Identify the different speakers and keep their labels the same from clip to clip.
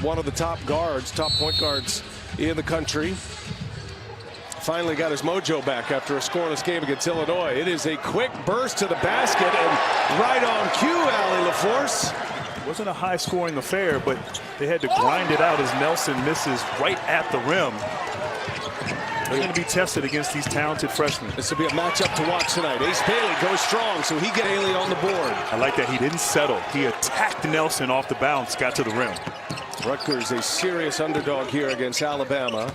Speaker 1: one of the top point guards in the country. Finally got his mojo back after a scoreless game against Illinois. It is a quick burst to the basket and right on cue, Allie LaForce.
Speaker 2: It wasn't a high-scoring affair, but they had to grind it out as Nelson misses right at the rim. They're going to be tested against these talented freshmen.
Speaker 1: This will be a matchup to watch tonight. Ace Bailey goes strong, so he gets Bailey on the board.
Speaker 2: I like that he didn't settle. He attacked Nelson off the bounce, got to the rim.
Speaker 1: Rutgers a serious underdog here against Alabama.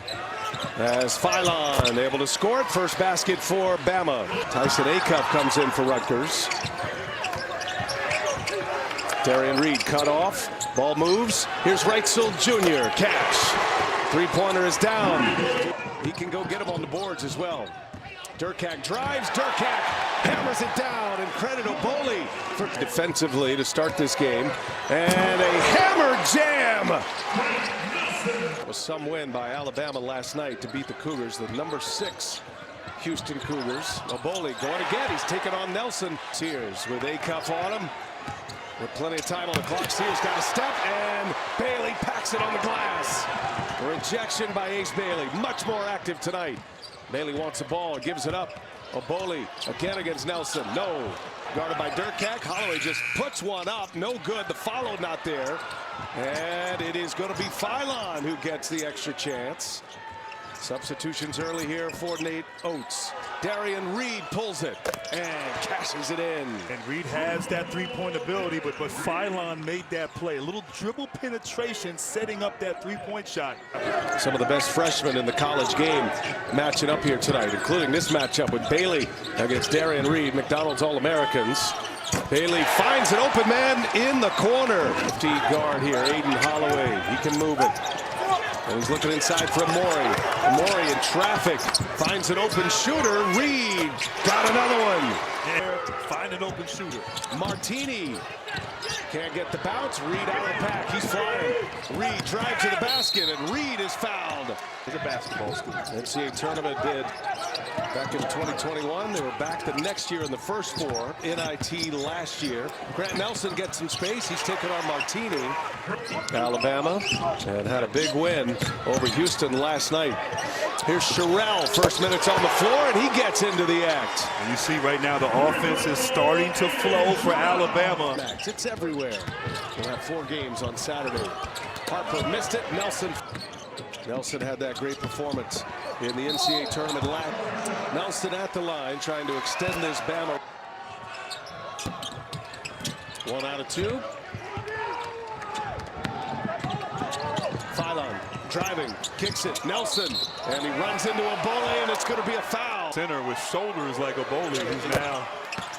Speaker 1: As Philon able to score it. First basket for Bama. Tyson Acuff comes in for Rutgers. Darian Reed cut off. Ball moves. Here's Reitzel Jr. Catch. Three-pointer is down. He can go get him on the boards as well. Durkak drives. Durkak hammers it down. And credit Oboli for defensively to start this game. And a hammer jam. Was some win by Alabama last night to beat the Cougars, the #6 Houston Cougars. Oboli going again. He's taking on Nelson. Sears with Acuff on him. With plenty of time on the clock, Sears got a step, and Bailey packs it on the glass. Rejection by Ace Bailey, much more active tonight. Bailey wants the ball and gives it up. Oboli again against Nelson. No. Guarded by Durkak. Holloway just puts one up. No good. The follow not there. And it is going to be Philon who gets the extra chance. Substitutions early here for Nate Oates. Darian Reed pulls it and cashes it in.
Speaker 2: And Reed has that three-point ability, but Philon made that play. A little dribble penetration setting up that three-point shot.
Speaker 1: Some of the best freshmen in the college game matching up here tonight, including this matchup with Bailey against Darian Reed, McDonald's All-Americans. Bailey finds an open man in the corner. 50 guard here, Aiden Holloway. He can move it. And he's looking inside for Amori. Amori in traffic. Finds an open shooter. Reed got another one.
Speaker 2: Find an open shooter.
Speaker 1: Martini can't get the bounce. Reed out of the pack. He's flying. Reed drives to the basket, and Reed is fouled.
Speaker 2: It's a basketball school.
Speaker 1: NCAA tournament did back in 2021. They were back the next year in the first four. NIT last year. Grant Nelson gets some space. He's taken on Martini. Alabama and had a big win over Houston last night. Here's Sherrell, first minutes on the floor, and he gets into the act.
Speaker 2: And you see right now the offense is starting to flow for Alabama.
Speaker 1: It's everywhere. We'll have 4 games on Saturday. Harper missed it. Nelson had that great performance in the NCAA tournament. Nelson at the line trying to extend this Bama. 1 out of 2. Philon driving, kicks it, Nelson, and he runs into Oboli, and it's going to be a foul.
Speaker 2: Center with shoulders like Oboli, who's now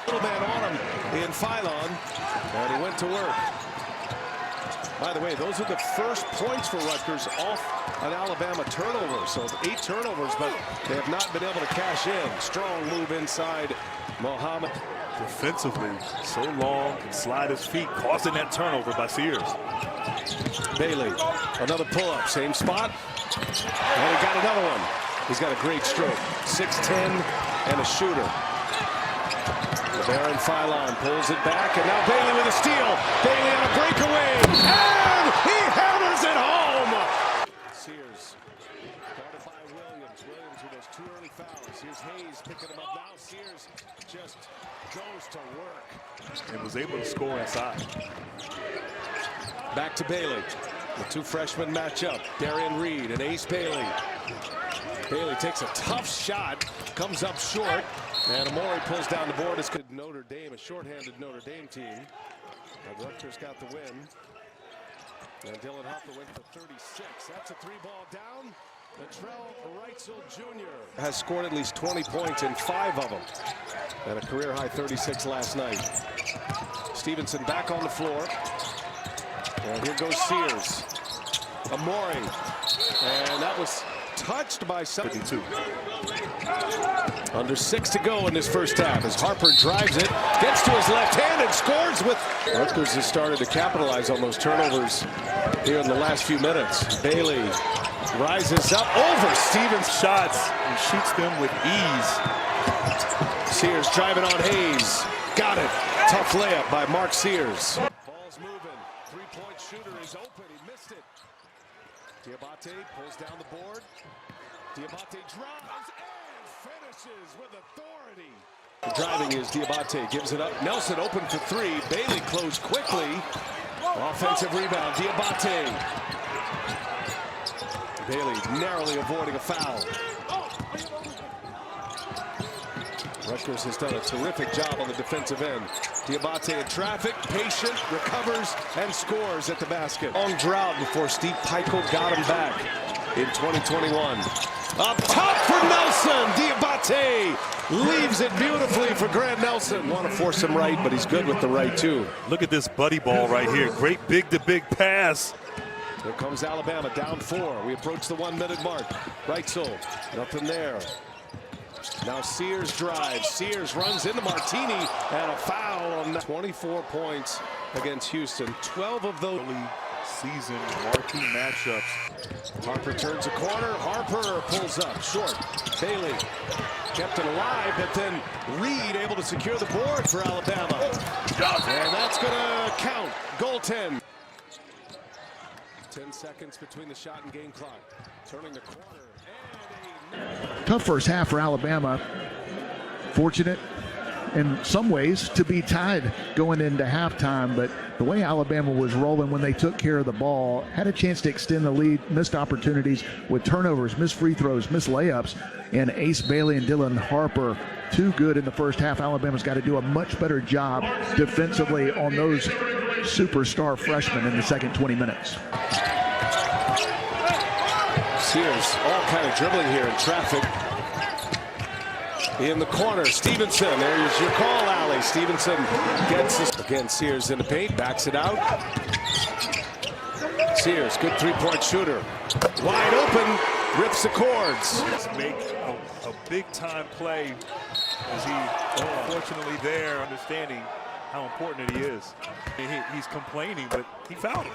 Speaker 1: little man on him in Philon, and he went to work. By the way, those are the first points for Rutgers off an Alabama turnover. So 8 turnovers, but they have not been able to cash in. Strong move inside Mohammed.
Speaker 2: Defensively, so long, can slide his feet, causing that turnover by Sears.
Speaker 1: Bailey, another pull-up, same spot, and he got another one. He's got a great stroke, 6'10", and a shooter. Baron Philon pulls it back, and now Bailey with a steal. Bailey on a breakaway, and he hammers it home. Sears, guarded by Williams. Williams with those 2 early fouls. Here's Hayes picking him up now. Sears just goes to work.
Speaker 2: And was able to score inside.
Speaker 1: Back to Bailey. The 2 freshmen match up. Darian Reed and Ace Bailey. Bailey takes a tough shot, comes up short, and Amori pulls down the board. It's good. Notre Dame, a shorthanded Notre Dame team. Rutgers got the win. And Dylan Hopper went for 36. That's a 3-ball down. Latrell Reitzel Jr. has scored at least 20 points in 5 of them. And a career-high 36 last night. Stevenson back on the floor. And here goes Sears. Amori. And that was touched by 72. Under 6 to go in this first half as Harper drives it, gets to his left hand and scores with. Rutgers has started to capitalize on those turnovers here in the last few minutes. Bailey rises up over Stevens' shots
Speaker 2: and shoots them with ease.
Speaker 1: Sears driving on Hayes. Got it. Tough layup by Mark Sears. Ball's moving. 3-point shooter is open. He missed it. Diabate pulls down the board. Diabate drives and finishes with authority. The driving is Diabate, gives it up. Nelson open for three. Bailey closed quickly. Offensive rebound, Diabate. Bailey narrowly avoiding a foul. Rutgers has done a terrific job on the defensive end. Diabate in traffic, patient, recovers, and scores at the basket. Long drought before Steve Peichel got him back in 2021. Up top for Nelson. Diabate leaves it beautifully for Grant Nelson. Want to force him right, but he's good with the right, too.
Speaker 2: Look at this buddy ball right here. Great big-to-big pass.
Speaker 1: Here comes Alabama, down 4. We approach the 1-minute mark. Right sole, nothing there. Now Sears drives. Sears runs into Martini, and a foul on 24 points against Houston. 12 of those
Speaker 2: season marquee matchups.
Speaker 1: Harper turns a corner. Harper pulls up short. Bailey kept it alive, but then Reed able to secure the board for Alabama. And that's going to count. Goaltend. 10 seconds between the shot and game clock. Turning the corner.
Speaker 3: Tough first half for Alabama. Fortunate in some ways to be tied going into halftime, but the way Alabama was rolling when they took care of the ball, had a chance to extend the lead, missed opportunities with turnovers, missed free throws, missed layups, and Ace Bailey and Dylan Harper, too good in the first half. Alabama's got to do a much better job defensively on those superstar freshmen in the second 20 minutes.
Speaker 1: Sears all kind of dribbling here in traffic. In the corner, Stevenson. There's your call, Allie. Stevenson gets this. Again, Sears in the paint, backs it out. Sears, good three-point shooter. Wide open, rips the cords.
Speaker 2: Make a big-time play as he, unfortunately, there, understanding how important he is. He's complaining, but he fouled him.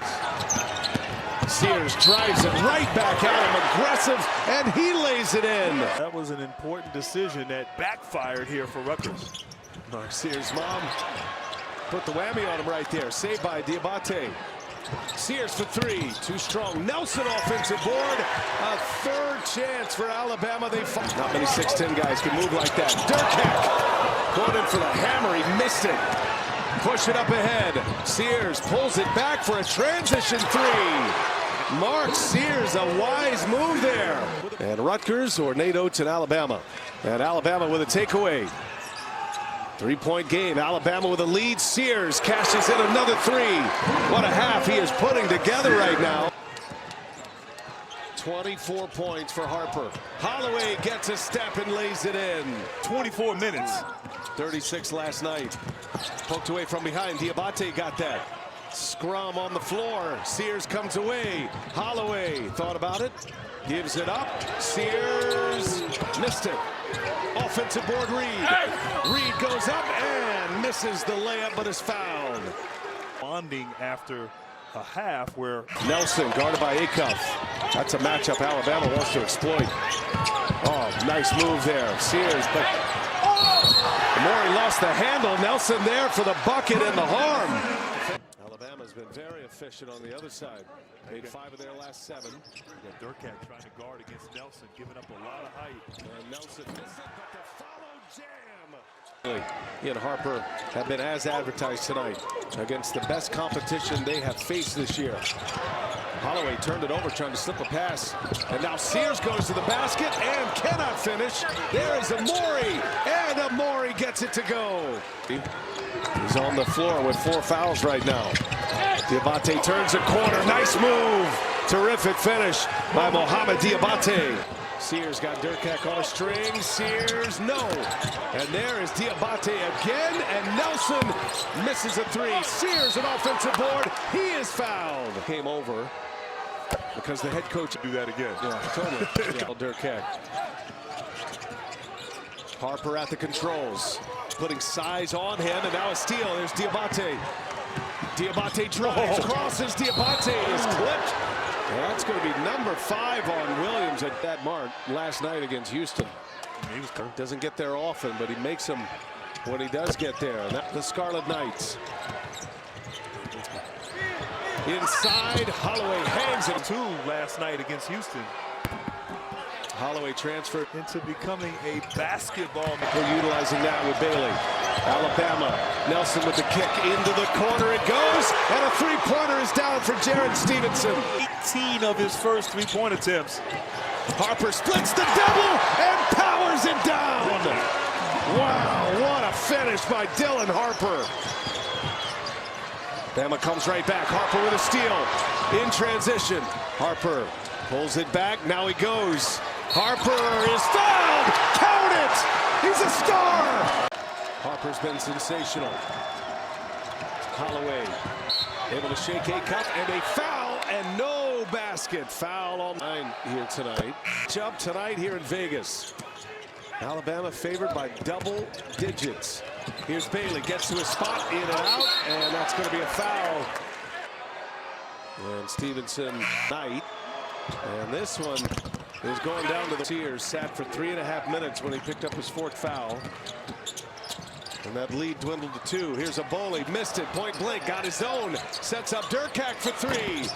Speaker 1: Sears drives it right back at him, aggressive, and he lays it in.
Speaker 2: That was an important decision that backfired here for Rutgers.
Speaker 1: Mark Sears' mom put the whammy on him right there. Saved by Diabate. Sears for three, too strong. Nelson offensive board. A third chance for Alabama. They fight. Not many 6'10" guys can move like that. Durkak going in for the hammer. He missed it. Push it up ahead. Sears pulls it back for a transition three. Mark Sears, a wise move there. And Rutgers or Nate Oates in Alabama. And Alabama with a takeaway. Three-point game. Alabama with a lead. Sears cashes in another three. What a half he is putting together right now. 24 points for Harper. Holloway gets a step and lays it in.
Speaker 2: 24 minutes.
Speaker 1: 36 last night. Poked away from behind. Diabate got that. Scrum on the floor. Sears comes away. Holloway thought about it. Gives it up. Sears missed it. Offensive board Reed. Reed goes up and misses the layup, but is fouled.
Speaker 2: Bonding after a half where
Speaker 1: Nelson guarded by Acuff. That's a matchup Alabama wants to exploit. Oh, nice move there. Sears, but Maury lost the handle. Nelson there for the bucket and the harm. Alabama's been very efficient on the other side. Made 5 of their last 7.
Speaker 2: Durkak trying to guard against Nelson, giving up a lot of height.
Speaker 1: And Nelson missed it, but the follow jam. He and Harper have been as advertised tonight against the best competition they have faced this year. Holloway turned it over, trying to slip a pass. And now Sears goes to the basket and cannot finish. There is Amori, and Amori gets it to go. He's on the floor with 4 fouls right now. Diabate turns a corner. Nice move. Terrific finish by Mohamed Diabate. Sears got Durkak on a string. Sears, no. And there is Diabate again, and Nelson misses a 3. Sears, an offensive board. He is fouled. Came over because the head coach would do that again. Yeah, totally. Yeah. Durkak. Harper at the controls, putting size on him, and now a steal. There's Diabate. Diabate drives, crosses. Diabate is clipped. And that's going to be number 5 on Williams at that mark last night against Houston. He doesn't get there often, but he makes them when he does get there. And that's the Scarlet Knights. Inside, Holloway hangs it.
Speaker 2: 2 last night against Houston.
Speaker 1: Holloway transferred
Speaker 2: Into becoming a basketball.
Speaker 1: We're utilizing that with Bailey. Alabama, Nelson with the kick into the corner. It goes, and a three-pointer is down for Jared Stevenson.
Speaker 2: 18 of his first 3-point attempts.
Speaker 1: Harper splits the double and powers it down. Wow, what a finish by Dylan Harper. Bama comes right back. Harper with a steal in transition. Harper pulls it back. Now he goes. Harper is fouled. Count it. He's a star. Harper's been sensational. Holloway able to shake a cup and a foul and no basket. Foul on 9 here tonight. Jump tonight here in Vegas. Alabama favored by double digits. Here's Bailey, gets to his spot, in and out, and that's going to be a foul. And Stevenson Knight. And this one is going down to the Sears. Sat for 3.5 minutes when he picked up his 4th foul. And that lead dwindled to 2. Here's a Boley, missed it, point blank, got his own. Sets up Durkak for 3.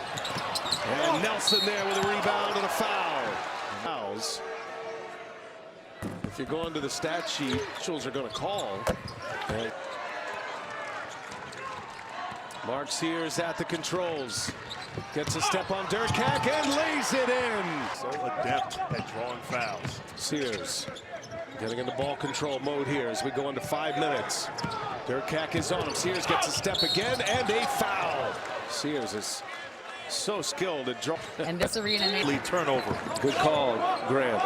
Speaker 1: And Nelson there with a rebound and a foul. Fouls. If you're going to the stat sheet, officials are going to call. And Mark Sears at the controls. Gets a step on Durkak and lays it in.
Speaker 2: So adept at drawing fouls.
Speaker 1: Sears getting into ball control mode here as we go into 5 minutes. Durkak is on him. Sears gets a step again and a foul. Sears is so skilled at draw.
Speaker 4: And this arena
Speaker 2: Lead turnover.
Speaker 1: Good call, Grant.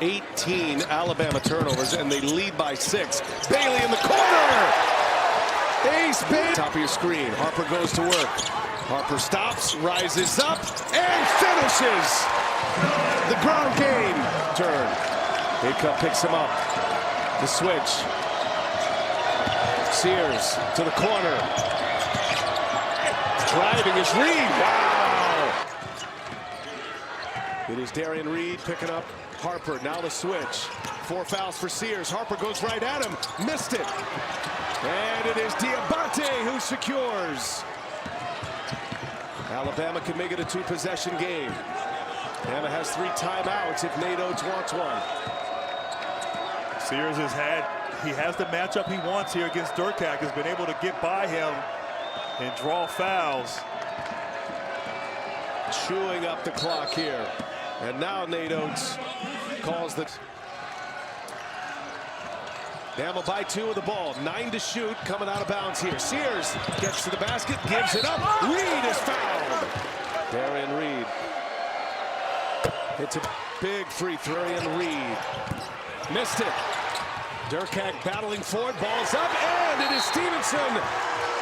Speaker 1: 18 Alabama turnovers, and they lead by 6. Bailey in the corner. Ace Bailey. Top of your screen. Harper goes to work. Harper stops, rises up, and finishes. The ground game. Turn. Hickok picks him up. The switch. Sears to the corner. Driving is Reed. Wow. It is Darian Reed picking up Harper. Now the switch. 4 fouls for Sears. Harper goes right at him. Missed it. And it is Diabate who secures. Alabama can make it a 2-possession game. Bama has 3 timeouts if Nate Oates wants one.
Speaker 2: Sears has the matchup he wants here against Durkak. Has been able to get by him and draw fouls.
Speaker 1: Chewing up the clock here. And now Nate Oates calls the... Bama by 2 with the ball. 9 to shoot. Coming out of bounds here. Sears gets to the basket. Gives it up. Reed is fouled. Darian Reed. It's a big free throw in Reed. Missed it. Durkak battling for it. Ball's up. And it is Stevenson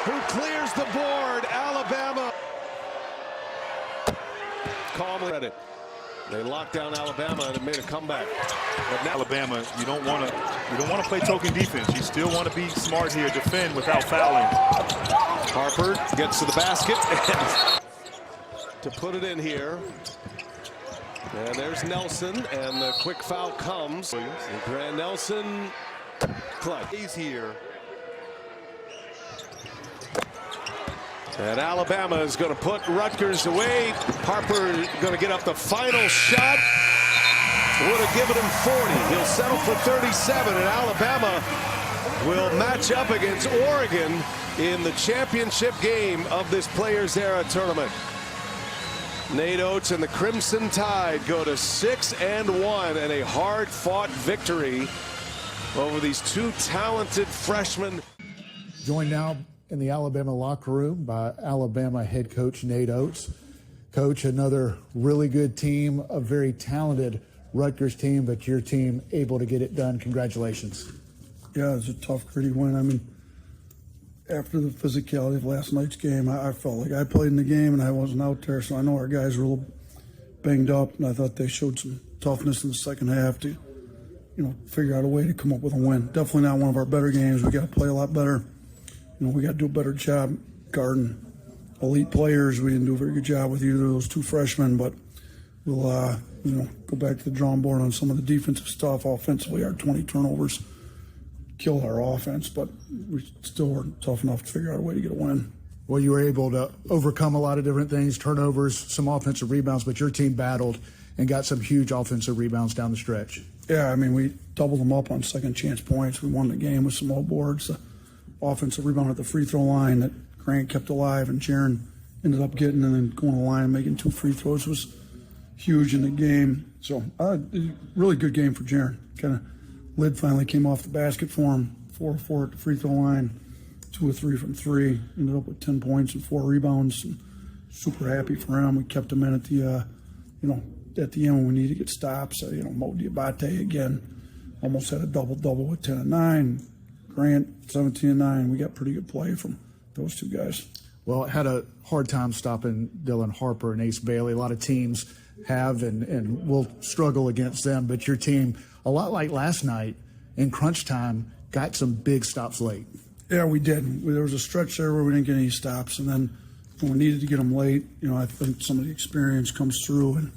Speaker 1: who clears the board. Alabama. Calmly at it. They locked down Alabama and made a comeback.
Speaker 2: But now Alabama, you don't want to play token defense. You still want to be smart here, defend without fouling.
Speaker 1: Harper gets to the basket and to put it in here. And there's Nelson, and the quick foul comes. And Grant Nelson, clutch.
Speaker 2: He's here.
Speaker 1: And Alabama is going to put Rutgers away. Harper going to get up the final shot. Would have given him 40. He'll settle for 37, and Alabama will match up against Oregon in the championship game of this Players Era tournament. Nate Oates and the Crimson Tide go to 6-1 and a hard-fought victory over these 2 talented freshmen.
Speaker 3: Joined now in the Alabama locker room by Alabama head coach Nate Oates. Coach, another really good team, a very talented Rutgers team, but your team able to get it done. Congratulations.
Speaker 5: Yeah, it was a tough, gritty win. I mean, after the physicality of last night's game, I felt like I played in the game and I wasn't out there, so I know our guys were a little banged up, and I thought they showed some toughness in the second half to, figure out a way to come up with a win. Definitely not one of our better games. We got to play a lot better. We got to do a better job guarding elite players. We didn't do a very good job with either of those 2 freshmen, but we'll, go back to the drawing board on some of the defensive stuff. Offensively, our 20 turnovers killed our offense, but we still weren't tough enough to figure out a way to get a win.
Speaker 4: Well, you were able to overcome a lot of different things, turnovers, some offensive rebounds, but your team battled and got some huge offensive rebounds down the stretch.
Speaker 5: Yeah, I mean, we doubled them up on second chance points. We won the game with some old boards. The offensive rebound at the free throw line that Grant kept alive and Jaron ended up getting, and then going to the line and making 2 free throws was huge in the game. So, really good game for Jaron. Kind of lid finally came off the basket for him. 4 of 4 at the free throw line, 2 of 3 from 3. Ended up with 10 points and 4 rebounds. And super happy for him. We kept him in at the, at the end when we needed to get stops. Mo Diabate again almost had a double-double with 10 and 9. Grant 17 and 9. We got pretty good play from those 2 guys.
Speaker 4: Well, it had a hard time stopping Dylan Harper and Ace Bailey. A lot of teams have and will struggle against them, but your team, a lot like last night in crunch time, got some big stops late.
Speaker 5: Yeah, we did. There was a stretch there where we didn't get any stops, and then when we needed to get them late, I think some of the experience comes through, and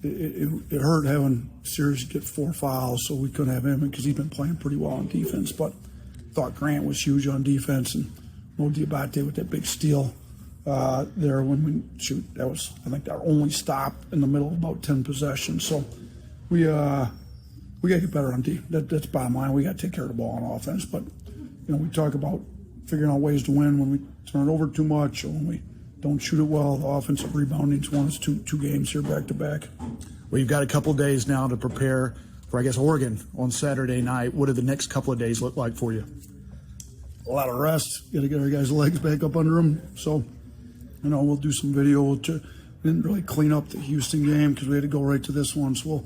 Speaker 5: it hurt having Sears get 4 fouls, so we couldn't have him because he's been playing pretty well on defense. But thought Grant was huge on defense, and Mo Diabate with that big steal there when we shoot. That was, I think, our only stop in the middle of about 10 possessions. So we got to get better on D. That's bottom line. We got to take care of the ball on offense. But we talk about figuring out ways to win when we turn it over too much or when we don't shoot it well. The offensive rebounding's won us two games here back to back.
Speaker 4: Well, you've got a couple days now to prepare for, I guess, Oregon on Saturday night. What do the next couple of days look like for you?
Speaker 5: A lot of rest. Got to get our guys' legs back up under them. So, we'll do some video. We didn't really clean up the Houston game because we had to go right to this one. So we'll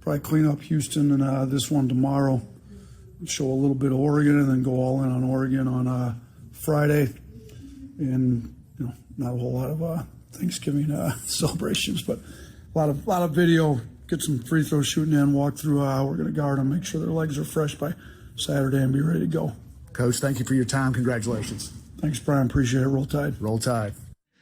Speaker 5: probably clean up Houston and this one tomorrow. Show a little bit of Oregon and then go all in on Oregon on Friday. And, not a whole lot of Thanksgiving celebrations, but a lot of video. Get some free throw shooting in, walk through. We're going to guard them, make sure their legs are fresh by Saturday and be ready to go.
Speaker 4: Coach, thank you for your time. Congratulations.
Speaker 5: Thanks, Brian. Appreciate it. Roll Tide.
Speaker 4: Roll Tide.